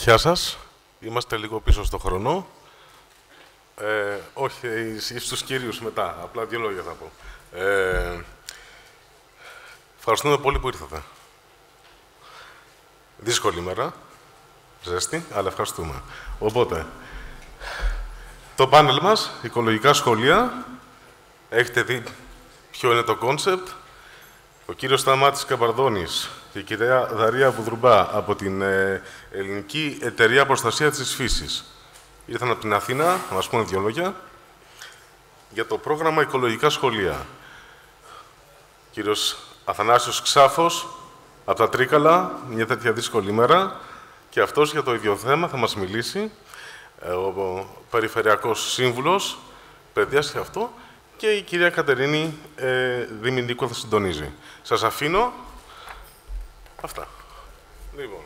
Γεια σας. Είμαστε λίγο πίσω στο χρόνο. Όχι, στους κύριους μετά. Απλά δύο λόγια θα πω. Ευχαριστούμε πολύ που ήρθατε. Δύσκολη ημέρα. Ζέστη, αλλά ευχαριστούμε. Οπότε, το πάνελ μας, οικολογικά σχολεία. Έχετε δει ποιο είναι το κόνσεπτ. Ο κύριος Σταμάτης Καμπαρδόνης και η κυρία Δαρία Βουδρουμπά από την Ελληνική Εταιρεία Προστασίας της Φύσης ήρθαν από την Αθήνα να μας πούνε δύο λόγια για το πρόγραμμα Οικολογικά Σχολεία. Ο κύριος Αθανάσιος Ξάφος από τα Τρίκαλα, μια τέτοια δύσκολη ημέρα, και αυτός για το ίδιο θέμα θα μας μιλήσει, ο Περιφερειακός Σύμβουλος Παιδείας και αυτό, και η κυρία Κατερίνη Δημητρικού θα συντονίζει. Σας αφήνω. Αυτά. Λοιπόν.